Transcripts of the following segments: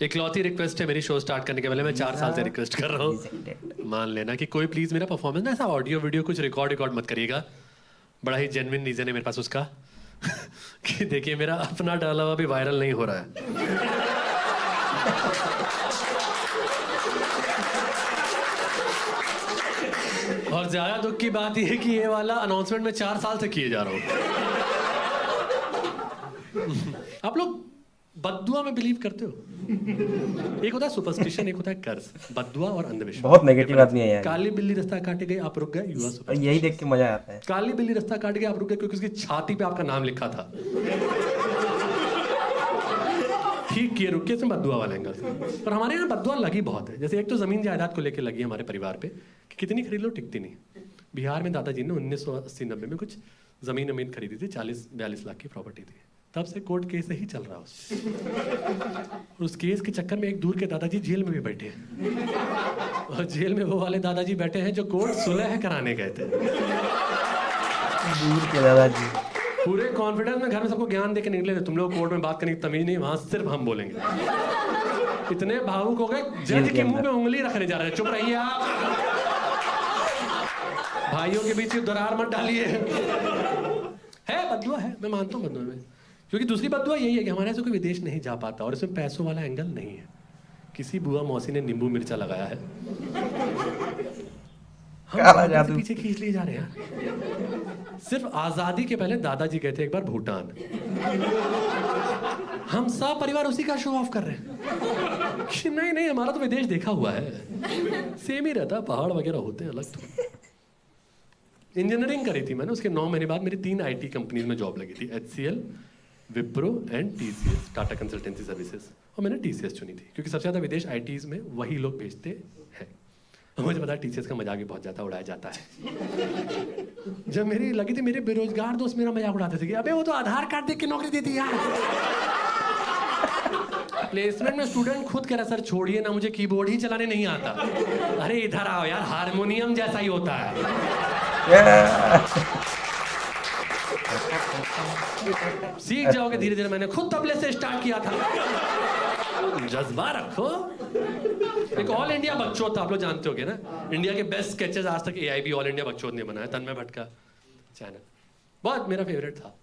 इकलौती रिक्वेस्ट है मेरी शो स्टार्ट करने के पहले, मैं 4 साल से रिक्वेस्ट कर रहा हूँ, मान लेना कि कोई प्लीज़ मेरा परफॉर्मेंस ना ऐसा ऑडियो वीडियो कुछ रिकॉर्ड मत करिएगा। बड़ा ही जेन्युइन रीज़न है मेरे पास उसका कि देखिए मेरा अपना डाला हुआ भी वायरल नहीं हो रहा है। और ज़्यादा दुख की बात यह है कि ये वाला अनाउंसमेंट मैं 4 साल से किए जा रहा हूँ। आप लोग बद्दुआ में बिलीव करते हो? एक होता है सुपरस्टिशन, एक होता है कर्ज। बद्दुआ और अंधविश्वास बहुत नेगेटिव आदमी है यार। काली बिल्ली रास्ता काट गई, आप रुक गए, युवा और यही देख के मजा आता है। काली बिल्ली रास्ता काट गई, आप रुक गए क्योंकि उसकी छाती पे आपका नाम लिखा था। ठीक किए, रुक के, इसमें बद्दुआ वाला एंगल था। पर हमारे यहाँ बद्दुआ लगी बहुत है। जैसे एक तो जमीन जायदाद को लेकर लगी है हमारे परिवार पे कि कितनी खरीद लो टिकती नहीं। बिहार में दादाजी ने 1980-90 में कुछ जमीन खरीदी थी, 40-42 लाख की प्रॉपर्टी थी। तब से कोर्ट केस ही चल रहा है। उस केस के चक्कर में एक दूर के दादाजी जेल में भी बैठे हैं, और जेल में वो वाले दादाजी बैठे हैं जो कोर्ट सुलह कराने गए थे। दूर के दादाजी पूरे कॉन्फिडेंस में घर में सबको ज्ञान देके निकले थे, तुम लोग कोर्ट में बात करने की तमीज नहीं, वहां सिर्फ हम बोलेंगे। इतने भावुक हो गए, जज के मुंह पे उंगली रखने जा रहे हैं। चुप रहिए आप, भाइयों के बीच दरार मत डालिए। है बद्दुआ है, मैं मानता हूँ बद्दुआ में, क्योंकि दूसरी बद्दुआ यही है कि हमारे यहाँ से कोई विदेश नहीं जा पाता और इसमें पैसों वाला एंगल नहीं है। किसी बुआ मौसी ने नींबू मिर्चा लगाया है, हम पीछे खींच लिए जा रहे हैं। सिर्फ आजादी के पहले दादाजी गए थे एक बार भूटान, हम सब परिवार उसी का शो ऑफ कर रहे हैं कि नहीं हमारा तो विदेश देखा हुआ है। सेम ही रहता, पहाड़ वगैरह होते हैं अलग। तो इंजीनियरिंग करी थी मैंने, उसके 9 महीने बाद मेरी 3 IT कंपनीज में जॉब लगी थी, HCL, Wipro and TCS, Tata consultancy services. और मैंने TCS चुनी थी क्योंकि सबसे ज़्यादा विदेश ITs में वही लोग भेजते हैं। मुझे पता है TCS का मजाक भी बहुत ज़्यादा उड़ाया जाता है। जब मेरी लगी थी, मेरे बेरोजगार दोस्त मेरा मजाक उड़ाते थे कि अबे वो तो आधार कार्ड देख के नौकरी देती यार। प्लेसमेंट में स्टूडेंट खुद कह रहा सर छोड़िए ना, मुझे कीबोर्ड ही चलाने नहीं आता। अरे इधर आओ यार, हारमोनियम जैसा ही होता है। सीख जाओगे धीरे धीरे, मैंने खुद तबले से स्टार्ट किया था। जज्बा रखो। एक ऑल इंडिया बकचोद था, आप लोग जानते होगे ना, इंडिया के बेस्ट स्केचेस आज तक AIB ऑल इंडिया बकचोद ने बनाया, तन्मय भट्ट का चैनल। बहुत मेरा फेवरेट था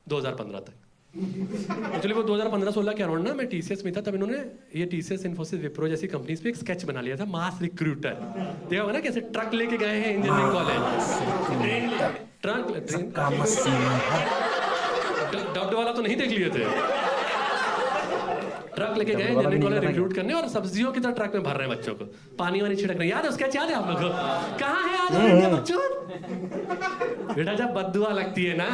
2015 तक। एक्चुअली वो 2015-16 के अराउंड ना मैं TCS में था, तब इन्होंने ये TCS, इन्फोसिस, विप्रो जैसी कंपनीज पे एक स्केच बना लिया था, मास रिक्रूटर। देखा होगा ना कैसे ट्रक लेके गए हैं इंजीनियरिंग कॉलेज, ट्रक डब्ड वाला तो नहीं देख लिए थे, ट्रक लेके गए इंजीनियरिंग कॉलेज रिक्रूट करने, और सब्जियों की तरह ट्रक में भर रहे हैं बच्चों को, पानी वानी छिड़क रहे हैं। याद है उसका, याद है आप लोग को? कहाँ है आज बच्चों? बेटा जब बद्दुआ लगती है ना,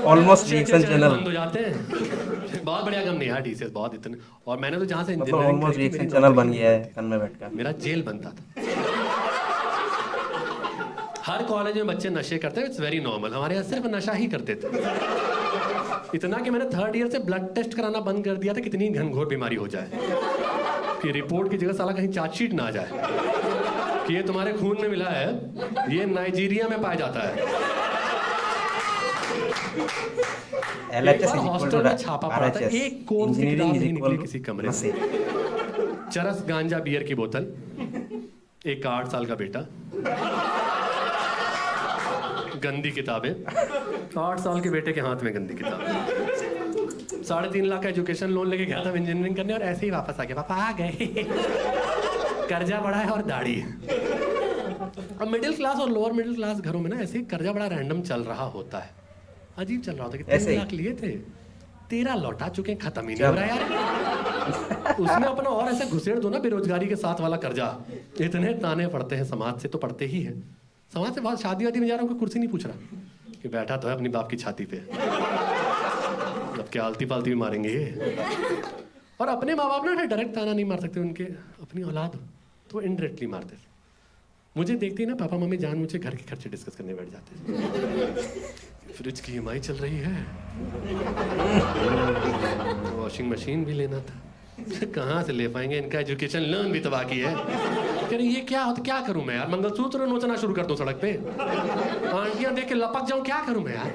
ऑलमोस्ट रिएक्शन चैनल बंद हो जाते हैं। बहुत बढ़िया कंपनी है TCS, बहुत इतने। और मैंने तो जहाँ से मतलब ऑलमोस्ट रिएक्शन चैनल बन गया है तन्मय भट्ट का। मेरा जेल बनता था। हर कॉलेज में बच्चे नशे करते हैं, इट्स वेरी नॉर्मल। हमारे यहाँ सिर्फ नशा ही करते थे, इतना कि मैंने 3rd ईयर से ब्लड टेस्ट कराना बंद कर दिया था, कितनी घनघोर बीमारी हो जाए कि रिपोर्ट की जगह साला कहीं चार्जशीट ना आ जाए कि ये तुम्हारे खून में मिला है, ये नाइजीरिया में पाया जाता है। हॉस्टल में छापा पड़ा था, एक कोर्स की किताब नहीं निकली किसी कमरे से। चरस गांजा बियर की बोतल, एक 8 साल का बेटा, गंदी किताबें, 8 साल के बेटे के हाथ में गंदी किताब। 3.5 लाख का एजुकेशन लोन लेके गया था इंजीनियरिंग करने, और ऐसे ही वापस आ गया। पापा आ गए, कर्जा बढ़ा है और दाढ़ी। अब मिडिल क्लास और लोअर मिडिल क्लास घरों में ना ऐसे ही कर्जा बड़ा रैंडम चल रहा होता है। अजीब चल रहा होता है कि 3 लाख लिए थे, 13 लौटा चुके, खत्म ही नहीं हो रहा यार। उसमें अपना और ऐसे घुसेड़ दो ना बेरोजगारी के साथ वाला कर्जा। इतने ताने पड़ते हैं समाज से, तो पड़ते ही है। समाज से बात, शादी वादी में जा रहा हूँ, कोई कुर्सी नहीं पूछ रहा कि बैठा तो है अपनी बाप की छाती पे, अब क्या आलती पालती भी मारेंगे ये। और अपने माँ बाप ना डायरेक्ट ताना नहीं मार सकते, उनके अपनी औलाद तो इनडायरेक्टली मारते थे। मुझे देखते ही ना पापा मम्मी जान मुझे घर के खर्चे डिस्कस करने बैठ जाते थे। फ्रिज की EMI चल रही है, वॉशिंग मशीन भी लेना था, कहाँ से ले पाएंगे, इनका एजुकेशन लोन भी तो बाकी है। कह रही ये क्या होता, क्या करूं मैं यार, मंगलसूत्र नोचना शुरू कर दूं सड़क पे, आंटियां देख के लपक जाऊं, क्या करूं मैं यार।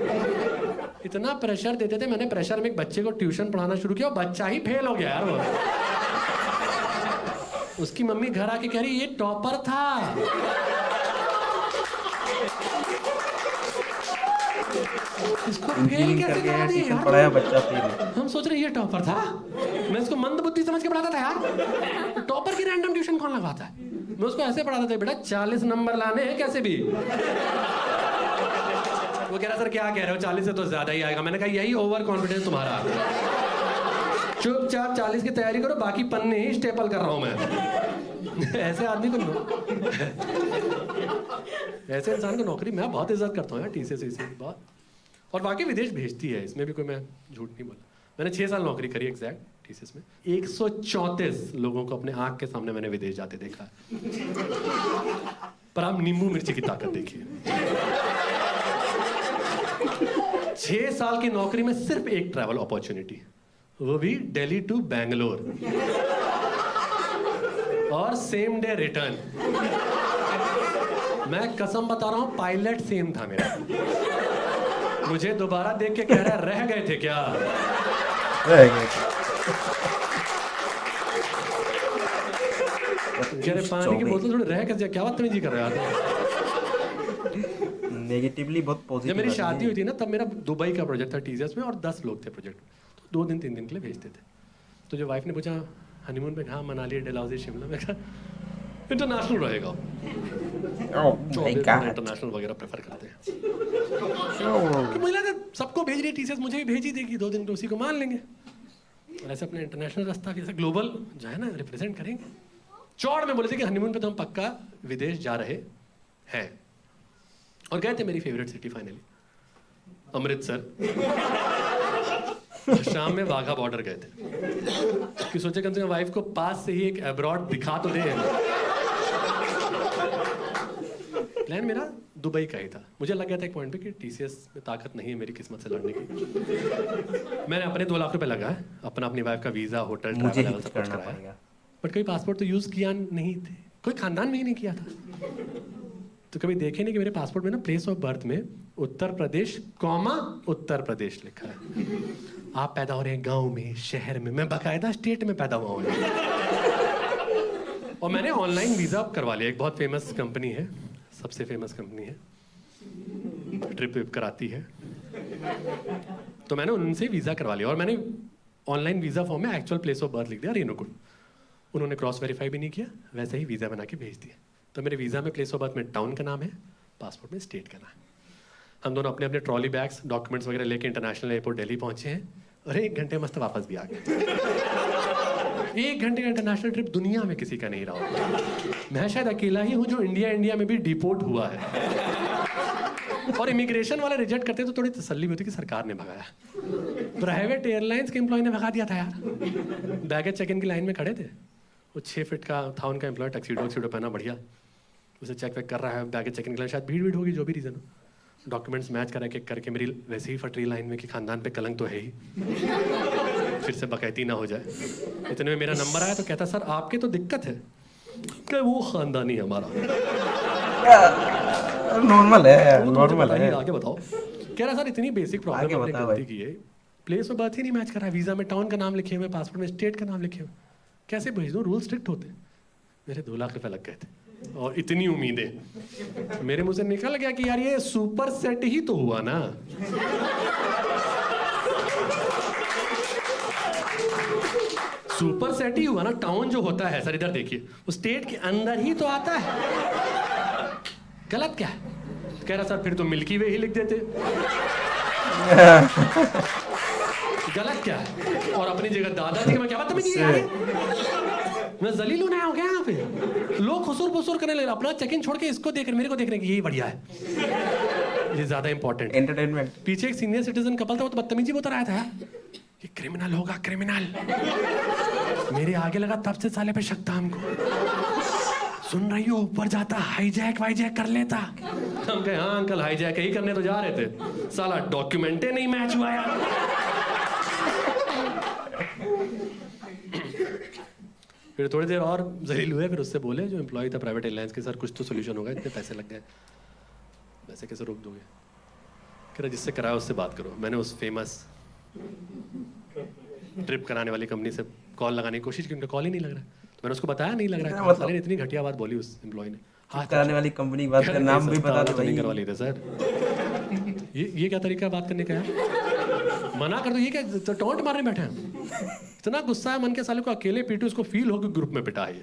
इतना प्रेशर देते थे, मैंने प्रेशर में एक बच्चे को ट्यूशन पढ़ाना शुरू किया, बच्चा ही फेल हो गया यार वो। उसकी मम्मी घर आके कह रही ये टॉपर था। इसको फेल कैसे करा दिया यार? पढ़ाया बच्चा फेल। हम सोच रहे ये टॉपर था, मैं इसको मंद बुद्धि समझ के पढ़ाता था यार। टॉपर की रैंडम ट्यूशन कौन लगवाता है? मैं उसको ऐसे पढ़ाता था, बेटा 40 नंबर लाने हैं कैसे भी। वो कह रहा सर क्या कह रहे हो, 40 से तो ज्यादा ही आएगा। मैंने कहा यही ओवर कॉन्फिडेंस तुम्हारा। चुपचाप 40 की तैयारी करो, बाकी पन्ने ही स्टेपल कर रहा हूं मैं। ऐसे आदमी को ऐसे इंसान को नौकरी मैं बहुत इज्जत करता हूँ यार, टीसीएस बहुत। और बाकी विदेश भेजती है, इसमें भी कोई मैं झूठ नहीं बोला। मैंने 6 साल नौकरी करी एग्जैक्ट टीसीएस में। 134 लोगों को अपने आंख के सामने मैंने विदेश जाते देखा है। पर आप नींबू मिर्ची की ताकत देखिए। 6 साल की नौकरी में सिर्फ एक ट्रैवल अपॉर्चुनिटी, वो भी दिल्ली टू बैंगलोर, और सेम डे रिटर्न। मैं कसम बता रहा हूं, पायलट सेम था मेरा। मुझे दोबारा देख के कह रहा है रह गए थे क्या? रह गए थे। पानी की बोतल थोड़ी रह कैसे, क्या बात तमीजी कर रहे हो? नेगेटिवली बहुत पॉजिटिव। जब मेरी शादी हुई थी ना, तब मेरा दुबई का प्रोजेक्ट था टीसीएस में, और 10 लोग थे प्रोजेक्ट में, तो 2 दिन 3 दिन के लिए भेजते थे। तो जो वाइफ ने पूछा हनीमून पे कहाँ, मनाली, डलहौजी, शिमला में, कहा इंटरनेशनल रहेगा। इंटरनेशनल वगैरह प्रेफर करते हैं। मुझे लगा सबको भेज रही है टीसीएस, मुझे भी भेज ही देगी, 2 दिन तो उसी को मान लेंगे। और ऐसे अपने इंटरनेशनल रास्ता जैसे ग्लोबल जो है ना रिप्रेजेंट करेंगे। चौड़ में बोले थे कि हनीमून पे तो हम पक्का विदेश जा रहे हैं, और गए थे मेरी फेवरेट सिटी फाइनली, अमृतसर। शाम में वाघा बॉर्डर गए थे कि सोचे कम से कम वाइफ को पास से ही एक अब्रॉड दिखा तो दे। प्लान मेरा दुबई का ही था। मुझे लग गया था एक पॉइंट पे कि टीसीएस में ताकत नहीं है मेरी किस्मत से लड़ने की। मैंने अपने 2 लाख रुपए लगाए, अपना अपनी वाइफ का वीजा, होटल, ट्रैवल सब कुछ कराया, बट कोई पासपोर्ट तो यूज किया नहीं थे, कोई खानदान में ही नहीं किया था। तो कभी देखे नहीं कि मेरे पासपोर्ट में ना प्लेस ऑफ बर्थ में उत्तर प्रदेश कॉमा उत्तर प्रदेश लिखा है। आप पैदा हो रहे हैं गांव में, शहर में, मैं बाकायदा स्टेट में पैदा हुआ हूँ। और मैंने ऑनलाइन वीजा करवा लिया। एक बहुत फेमस कंपनी है, सबसे फेमस कंपनी है, ट्रिप विप कराती है, तो मैंने उनसे वीजा करवा लिया। और मैंने ऑनलाइन वीजा फॉर्म में एक्चुअल प्लेस ऑफ बर्थ लिख दिया, रेणुकूट। उन्होंने क्रॉस वेरीफाई भी नहीं किया, वैसे ही वीजा बना के भेज दिया। तो मेरे वीजा में प्लेस ऑफ बर्थ में टाउन का नाम है, पासपोर्ट में स्टेट का नाम है। हम दोनों अपने अपने ट्रॉली बैग्स, डॉक्यूमेंट्स वगैरह लेके इंटरनेशनल एयरपोर्ट दिल्ली पहुंचे हैं, और 1 घंटे मस्त वापस भी आ गए। 1 घंटे का इंटरनेशनल ट्रिप दुनिया में किसी का नहीं रहा होगा। मैं शायद अकेला ही हूँ जो इंडिया में भी डिपोर्ट हुआ है। और इमिग्रेशन वाले रिजेक्ट करते तो थोड़ी तसल्ली होती कि सरकार ने भगाया। प्राइवेट एयरलाइंस के एम्प्लॉय ने भगा दिया था यार। बैगेज चेक इन की लाइन में खड़े थे, वो 6 फीट का था उनका एम्प्लॉय, टक्सीडो पहना बढ़िया, उसे चेक वेक कर रहा है बैगेज चेक इन के लिए। शायद भीड़ होगी, जो भी रीज़न हो, डॉक्यूमेंट्स मैच करा के करके मेरी वैसे ही फटरी लाइन में कि खानदान पे कलंक तो है ही, फिर से बकैती ना हो जाए। इतने में मेरा नंबर आया तो कहता सर आपके तो दिक्कत है, क्या वो खानदानी है हमारा। नॉर्मल है, नॉर्मल है। आगे बताओ। कह रहा सर इतनी बेसिक प्रॉब्लम आपने गलती की है, प्लेस ऑफ बर्थ ही नहीं मैच कर रहा है, वीजा में टाउन का नाम लिखे हुए, पासपोर्ट में स्टेट का नाम लिखे हुए, कैसे भेज दूं? रूल स्ट्रिक्ट होते। मेरे 2 लाख रुपए लग गए थे, और इतनी उम्मीदें। मेरे मुंह से निकल गया कि यार ये सुपर सेट ही तो हुआ ना। सुपर सेट ही हुआ ना। टाउन जो होता है सर, इधर देखिए, वो स्टेट के अंदर ही तो आता है। गलत क्या है? कह रहा सर फिर तो मिल्की वे ही लिख देते। गलत क्या है? और अपनी जगह दादाजी मैं क्या बात मैं जलील होना हो गया यहाँ पे। लोग खुसूर फुसूर करने लगे, अपना चेक इन छोड़ के इसको देख रहे, मेरे को देख रहे कि यही बढ़िया है, ये ज्यादा इंपॉर्टेंट एंटरटेनमेंट। पीछे एक सीनियर सिटीजन कपल था, वो तो बदतमीजी बता रहा था यार, ये क्रिमिनल होगा क्रिमिनल। मेरे आगे लगा तब से साले पे शक था हमको। सुन रही हो, ऊपर जाता हाईजैक वाईजैक कर लेता। हम कहे हाँ अंकल हाईजैक ही करने तो जा रहे थे, साला डॉक्यूमेंटे नहीं मैच हुआ यार। फिर थोड़ी देर और जलील हुए, फिर उससे बोले जो एम्प्लॉय था प्राइवेट एयरलाइंस के, सर कुछ तो सोल्यूशन होगा, इतने पैसे लग गए, वैसे कैसे रोक दोगे? कह रहा जिससे कराया उससे बात करो। मैंने उस फेमस ट्रिप कराने वाली कंपनी से कॉल लगाने की कोशिश की, उनका कॉल ही नहीं लग रहा। तो मैंने उसको बताया नहीं लग रहा क्या है। मतलब? साले ने इतनी घटिया बात बोली उस एम्प्लॉय ने। हाँ कराने वाली कंपनी की बात कह का रहे नाम भी सस्ता बता वाला दो तो नहीं भाई। करवा लेते सर। ये क्या तरीका है बात करने का यार? मना कर दो। ये क्या तो टोंट मारने बैठे हैं? इतना गुस्सा है मन के साले को, अकेले पीटू उसको फील हो कि ग्रुप में पिटा है ये।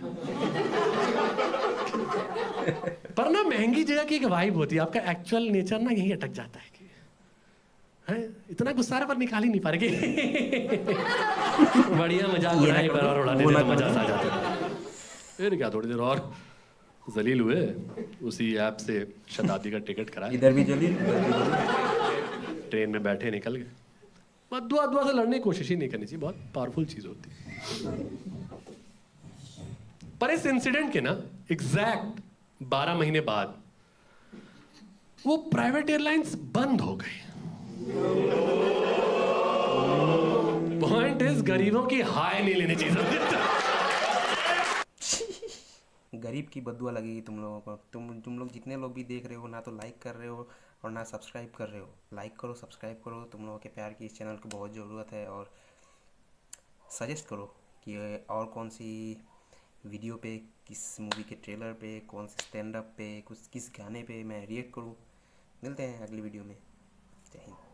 पर ना महंगी जगह की एक वाइब होती है, आपका एक्चुअल नेचर ना यहीं अटक जाता है कि है इतना गुस्सा आ रहा पर निकाल ही नहीं पा रहे कि बढ़िया मजाक ये ना उड़ाए पर करो, और उड़ा वो देते ना तो मजा करो। सा आ जाता। फिर क्या थोड़ी देर और जलील हुए, उसी ऐप से शताब्दी का टिकट कराया, इधर भी जली, उधर भी जली। ट्रेन में बैठे निकल गए। बद्दुआ अद्दुआ से लड़ने की कोशिश ही नहीं करनी चाहिए, बहुत पावरफुल चीज होती है। पर इस इंसिडेंट के ना एग्जैक्ट 12 महीने बाद वो प्राइवेट एयरलाइंस बंद हो गई। पॉइंट इज गरीबों की हाय नहीं लेनी चाहिए। गरीब की बद्दुआ लगेगी तुम लोगों को। तुम लोग जितने लोग भी देख रहे हो ना तो लाइक कर रहे हो और ना सब्सक्राइब कर रहे हो। लाइक करो, सब्सक्राइब करो, तुम लोगों के प्यार की इस चैनल को बहुत ज़रूरत है। और सजेस्ट करो कि और कौन सी वीडियो पे, किस मूवी के ट्रेलर पे, कौन से स्टैंड अप पे, किस गाने पे मैं रिएक्ट करूँ। मिलते हैं अगली वीडियो में। जय हिंद।